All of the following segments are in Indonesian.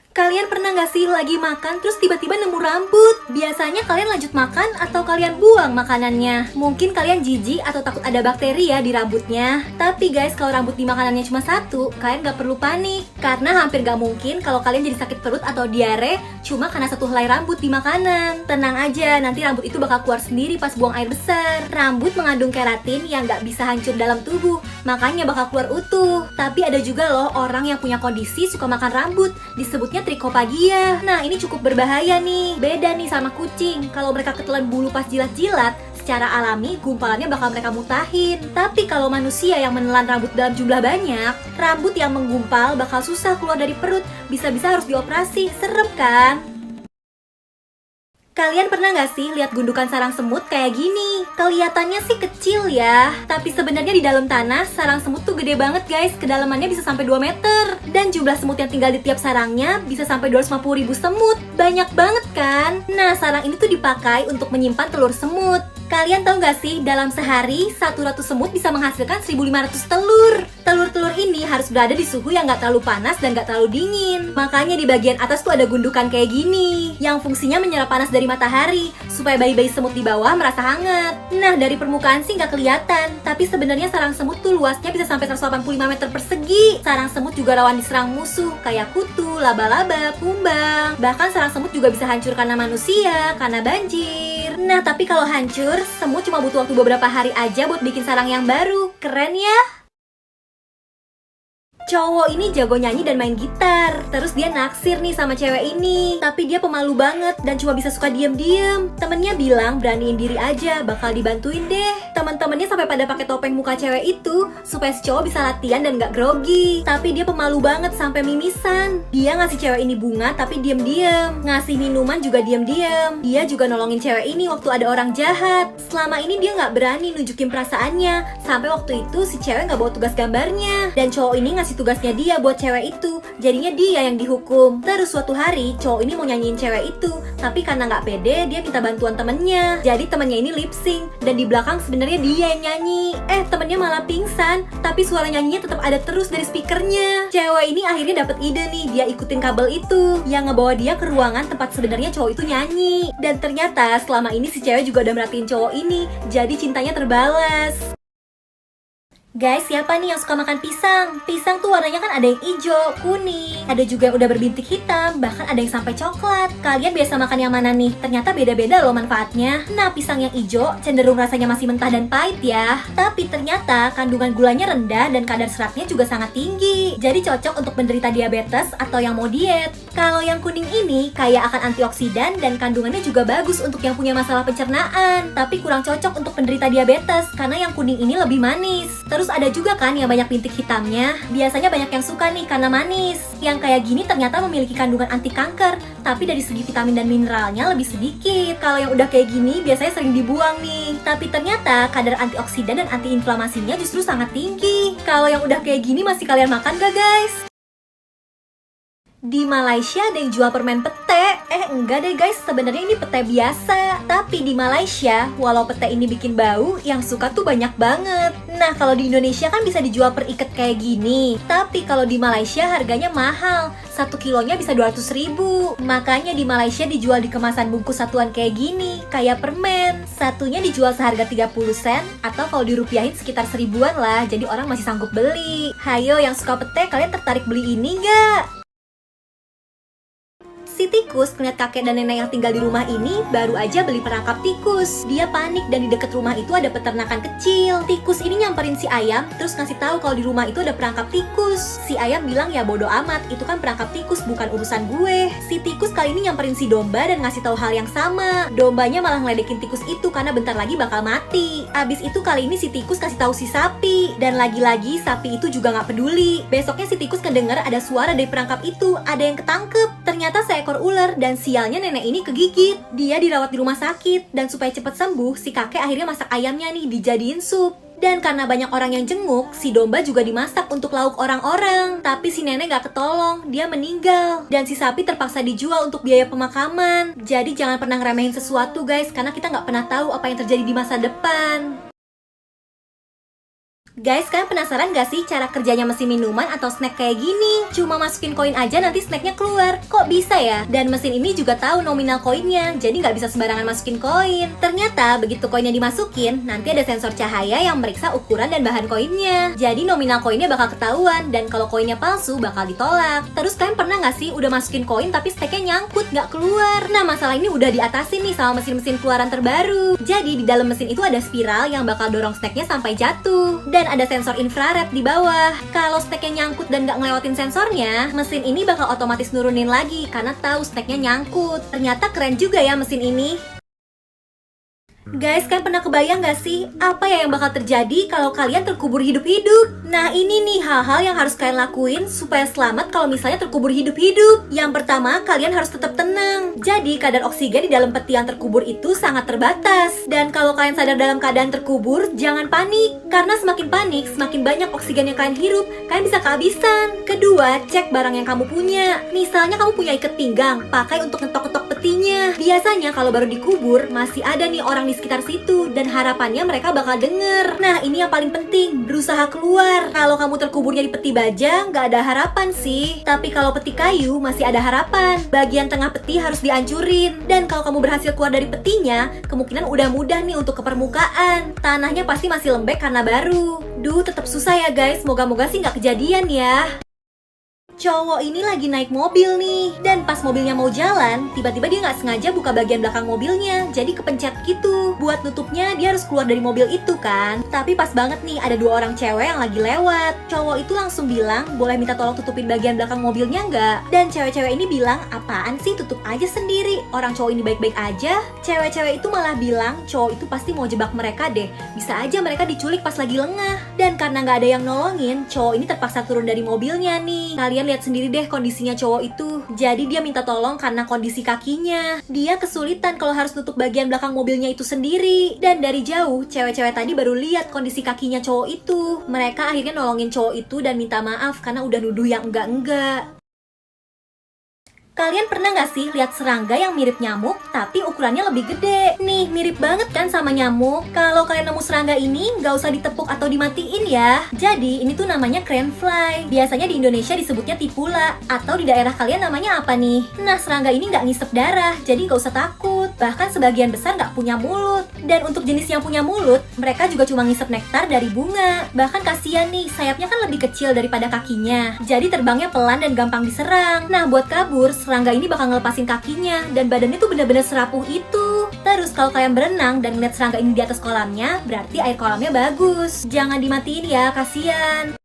Kalian pernah nggak sih lagi makan terus tiba-tiba nemu rambut? Biasanya kalian lanjut makan atau kalian buang makanannya? Mungkin kalian jijik atau takut ada bakteri ya di rambutnya. Tapi guys, kalau rambut di makanannya cuma satu, kalian nggak perlu panik. Karena hampir nggak mungkin kalau kalian jadi sakit perut atau diare cuma karena satu helai rambut di makanan. Tenang aja, nanti rambut itu bakal keluar sendiri pas buang air besar. Rambut mengandung keratin yang nggak bisa hancur dalam tubuh, makanya bakal keluar utuh. Tapi ada juga loh orang yang punya kondisi suka makan rambut, disebutnya trichopagia. Nah, ini cukup berbahaya nih. Beda nih sama kucing. Kalau mereka ketelan bulu pas jilat-jilat, secara alami gumpalannya bakal mereka mutahin. Tapi kalau manusia yang menelan rambut dalam jumlah banyak, rambut yang menggumpal bakal susah keluar dari perut. Bisa-bisa harus dioperasi. Serem kan? Kalian pernah nggak sih lihat gundukan sarang semut kayak gini? Kelihatannya sih kecil ya, tapi sebenarnya di dalam tanah sarang semut tuh gede banget guys. Kedalamannya bisa sampai 2 meter. Dan jumlah semut yang tinggal di tiap sarangnya bisa sampai 250.000 semut. Banyak banget kan? Nah, sarang ini tuh dipakai untuk menyimpan telur semut. Kalian tahu nggak sih, dalam sehari 100 semut bisa menghasilkan 1.500 telur. Telur-telur ini harus berada di suhu yang nggak terlalu panas dan nggak terlalu dingin. Makanya di bagian atas tuh ada gundukan kayak gini, yang fungsinya menyerap panas dari matahari, supaya bayi-bayi semut di bawah merasa hangat. Nah, dari permukaan sih nggak kelihatan, tapi sebenarnya sarang semut tuh luasnya bisa sampai 185 meter persegi. Sarang semut juga rawan diserang musuh, kayak kutu, laba-laba, kumbang. Bahkan sarang semut juga bisa hancur karena manusia, karena banjir. Nah, tapi kalau hancur, semut cuma butuh waktu beberapa hari aja buat bikin sarang yang baru. Keren ya? Cowok ini jago nyanyi dan main gitar. Terus dia naksir nih sama cewek ini. Tapi dia pemalu banget dan cuma bisa suka diem-diem. Temennya bilang beraniin diri aja, bakal dibantuin deh. Temen-temennya sampai pada pakai topeng muka cewek itu supaya si cowok bisa latihan dan gak grogi. Tapi dia pemalu banget sampai mimisan. Dia ngasih cewek ini bunga tapi diem-diem. Ngasih minuman juga diem-diem. Dia juga nolongin cewek ini waktu ada orang jahat. Selama ini dia gak berani nunjukin perasaannya. Sampai waktu itu si cewek gak bawa tugas gambarnya. Dan cowok ini ngasih tugasnya dia buat cewek itu. Jadinya dia yang dihukum. Terus suatu hari cowok ini mau nyanyiin cewek itu, tapi karena nggak pede dia minta bantuan temennya. Jadi temennya ini lip sync dan di belakang sebenarnya dia yang nyanyi. Temennya malah pingsan, tapi suara nyanyinya tetap ada terus dari speakernya. Cewek ini akhirnya dapat ide nih, dia ikutin kabel itu yang ngebawa dia ke ruangan tempat sebenarnya cowok itu nyanyi. Dan ternyata selama ini si cewek juga udah merhatiin cowok ini, jadi cintanya terbalas. Guys, siapa nih yang suka makan pisang? Pisang tuh warnanya kan ada yang hijau, kuning, ada juga yang udah berbintik hitam, bahkan ada yang sampai coklat. Kalian biasa makan yang mana nih? Ternyata beda-beda loh manfaatnya. Nah, pisang yang hijau cenderung rasanya masih mentah dan pahit ya. Tapi ternyata kandungan gulanya rendah dan kadar seratnya juga sangat tinggi. Jadi cocok untuk penderita diabetes atau yang mau diet. Kalau yang kuning ini kaya akan antioksidan dan kandungannya juga bagus untuk yang punya masalah pencernaan. Tapi kurang cocok untuk penderita diabetes karena yang kuning ini lebih manis. Terus ada juga kan yang banyak bintik hitamnya. Biasanya banyak yang suka nih karena manis. Yang kayak gini ternyata memiliki kandungan anti kanker, tapi dari segi vitamin dan mineralnya lebih sedikit. Kalau yang udah kayak gini biasanya sering dibuang nih. Tapi ternyata kadar antioksidan dan antiinflamasinya justru sangat tinggi. Kalau yang udah kayak gini masih kalian makan gak guys? Di Malaysia ada yang jual permen pete. Enggak deh guys, sebenarnya ini pete biasa. Tapi di Malaysia, walau pete ini bikin bau, yang suka tuh banyak banget. Nah, kalau di Indonesia kan bisa dijual per ikat kayak gini. Tapi kalau di Malaysia harganya mahal. 1 kilonya bisa 200.000. Makanya di Malaysia dijual di kemasan bungkus satuan kayak gini, kayak permen. Satunya dijual seharga 30 sen, atau kalau dirupiahin sekitar 1000-an lah. Jadi orang masih sanggup beli. Hayo yang suka pete, kalian tertarik beli ini nggak? Si tikus ngeliat kakek dan nenek yang tinggal di rumah ini baru aja beli perangkap tikus. Dia panik dan di dekat rumah itu ada peternakan kecil. Tikus ini nyamperin si ayam terus ngasih tahu kalau di rumah itu ada perangkap tikus. Si ayam bilang ya bodo amat, itu kan perangkap tikus bukan urusan gue. Si tikus kali ini nyamperin si domba dan ngasih tahu hal yang sama. Dombanya malah ngeledekin tikus itu karena bentar lagi bakal mati. Abis itu kali ini si tikus kasih tahu si sapi dan lagi-lagi sapi itu juga nggak peduli. Besoknya si tikus kedenger ada suara dari perangkap itu, ada yang ketangkep. Ternyata seekor ular dan sialnya nenek ini kegigit. Dia dirawat di rumah sakit dan supaya cepat sembuh, si kakek akhirnya masak ayamnya nih dijadiin sup. Dan karena banyak orang yang jenguk, si domba juga dimasak untuk lauk orang-orang. Tapi si nenek gak ketolong, dia meninggal. Dan si sapi terpaksa dijual untuk biaya pemakaman. Jadi jangan pernah ngeremehin sesuatu guys, karena kita gak pernah tahu apa yang terjadi di masa depan. Guys, kalian penasaran gak sih cara kerjanya mesin minuman atau snack kayak gini? Cuma masukin koin aja nanti snacknya keluar. Kok bisa ya? Dan mesin ini juga tahu nominal koinnya, jadi nggak bisa sembarangan masukin koin. Ternyata begitu koinnya dimasukin, nanti ada sensor cahaya yang meriksa ukuran dan bahan koinnya. Jadi nominal koinnya bakal ketahuan, dan kalau koinnya palsu bakal ditolak. Terus kalian pernah nggak sih udah masukin koin tapi snacknya nyangkut nggak keluar? Nah, masalah ini udah diatasin nih sama mesin-mesin keluaran terbaru. Jadi di dalam mesin itu ada spiral yang bakal dorong snacknya sampai jatuh. Dan ada sensor infrared di bawah. Kalau snacknya nyangkut dan nggak ngelewatin sensornya, mesin ini bakal otomatis nurunin lagi karena tahu snacknya nyangkut. Ternyata keren juga ya mesin ini. Guys, kalian pernah kebayang gak sih apa ya yang bakal terjadi kalau kalian terkubur hidup-hidup? Nah, ini nih hal-hal yang harus kalian lakuin supaya selamat kalau misalnya terkubur hidup-hidup. Yang pertama, kalian harus tetap tenang. Jadi, kadar oksigen di dalam peti yang terkubur itu sangat terbatas. Dan kalau kalian sadar dalam keadaan terkubur, jangan panik. Karena semakin panik, semakin banyak oksigen yang kalian hirup, kalian bisa kehabisan. Kedua, cek barang yang kamu punya. Misalnya kamu punya ikat pinggang, pakai untuk ngetok-ngetok petinya. Biasanya kalau baru dikubur, masih ada nih orang di sekitar situ dan harapannya mereka bakal denger. Nah, ini yang paling penting, berusaha keluar. Kalau kamu terkuburnya di peti baja, nggak ada harapan sih. Tapi kalau peti kayu, masih ada harapan. Bagian tengah peti harus dihancurin. Dan kalau kamu berhasil keluar dari petinya, kemungkinan udah mudah nih untuk ke permukaan. Tanahnya pasti masih lembek karena baru. Duh, tetap susah ya guys. Moga-moga sih nggak kejadian ya. Cowok ini lagi naik mobil nih, dan pas mobilnya mau jalan, tiba-tiba dia nggak sengaja buka bagian belakang mobilnya, jadi kepencet gitu. Buat nutupnya dia harus keluar dari mobil itu kan. Tapi pas banget nih ada dua orang cewek yang lagi lewat. Cowok itu langsung bilang, boleh minta tolong tutupin bagian belakang mobilnya nggak? Dan cewek-cewek ini bilang, apaan sih, tutup aja sendiri. Orang cowok ini baik-baik aja. Cewek-cewek itu malah bilang, cowok itu pasti mau jebak mereka deh. Bisa aja mereka diculik pas lagi lengah. Dan karena nggak ada yang nolongin, cowok ini terpaksa turun dari mobilnya nih. Kalian lihat sendiri deh kondisinya cowok itu. Jadi dia minta tolong karena kondisi kakinya. Dia kesulitan kalau harus tutup bagian belakang mobilnya itu sendiri. Dan dari jauh, cewek-cewek tadi baru lihat kondisi kakinya cowok itu. Mereka akhirnya nolongin cowok itu dan minta maaf karena udah nuduh yang enggak-enggak. Kalian pernah nggak sih lihat serangga yang mirip nyamuk, tapi ukurannya lebih gede? Nih, mirip banget kan sama nyamuk? Kalau kalian nemu serangga ini, nggak usah ditepuk atau dimatiin ya. Jadi, ini tuh namanya crane fly. Biasanya di Indonesia disebutnya tipula. Atau di daerah kalian namanya apa nih? Nah, serangga ini nggak ngisep darah, jadi nggak usah takut. Bahkan sebagian besar nggak punya mulut. Dan untuk jenis yang punya mulut, mereka juga cuma ngisep nektar dari bunga. Bahkan kasihan nih, sayapnya kan lebih kecil daripada kakinya. Jadi terbangnya pelan dan gampang diserang. Nah, buat kabur, serangga ini bakal ngelepasin kakinya dan badannya tuh bener-bener serapuh itu. Terus kalau kalian berenang dan ngeliat serangga ini di atas kolamnya, berarti air kolamnya bagus. Jangan dimatiin ya, kasihan.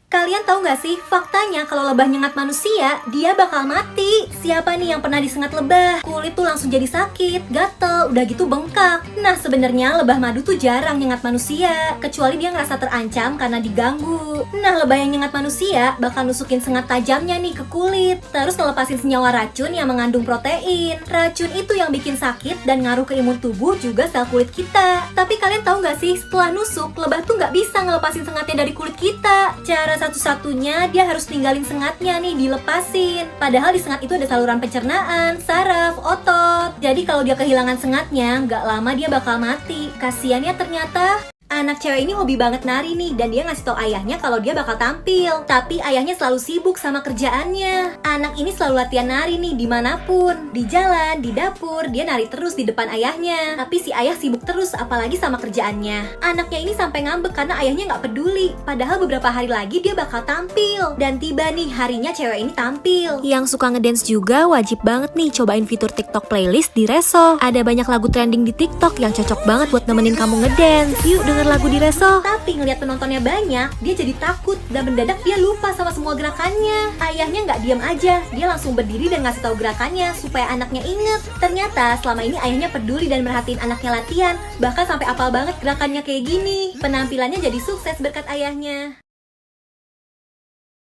Kalian tahu nggak sih, faktanya kalau lebah nyengat manusia, dia bakal mati. Siapa nih yang pernah disengat lebah? Kulit tuh langsung jadi sakit, gatel, udah gitu bengkak. Nah, sebenarnya lebah madu tuh jarang nyengat manusia, kecuali dia ngerasa terancam karena diganggu. Nah, lebah yang nyengat manusia bakal nusukin sengat tajamnya nih ke kulit, terus ngelepasin senyawa racun yang mengandung protein. Racun itu yang bikin sakit dan ngaruh ke imun tubuh juga sel kulit kita. Tapi kalian tahu nggak sih, setelah nusuk, lebah tuh nggak bisa ngelepasin sengatnya dari kulit kita. Cara satu-satunya dia harus tinggalin sengatnya nih, dilepasin. Padahal di sengat itu ada saluran pencernaan, saraf, otot. Jadi kalau dia kehilangan sengatnya, nggak lama dia bakal mati. Kasian ya ternyata. Anak cewek ini hobi banget nari nih, dan dia ngasih tau ayahnya kalau dia bakal tampil. Tapi ayahnya selalu sibuk sama kerjaannya. Anak ini selalu latihan nari nih dimanapun. Di jalan, di dapur, dia nari terus di depan ayahnya. Tapi si ayah sibuk terus, apalagi sama kerjaannya. Anaknya ini sampai ngambek karena ayahnya nggak peduli. Padahal beberapa hari lagi dia bakal tampil. Dan tiba nih harinya cewek ini tampil. Yang suka ngedance juga wajib banget nih cobain fitur TikTok playlist di Resso. Ada banyak lagu trending di TikTok yang cocok banget buat nemenin kamu ngedance. Yuk denger lagu di Resso. Tapi ngeliat penontonnya banyak, dia jadi takut dan mendadak dia lupa sama semua gerakannya. Ayahnya nggak diam aja, dia langsung berdiri dan ngasih tahu gerakannya supaya anaknya inget. Ternyata selama ini ayahnya peduli dan merhatiin anaknya latihan, bahkan sampai apal banget gerakannya kayak gini. Penampilannya jadi sukses berkat ayahnya.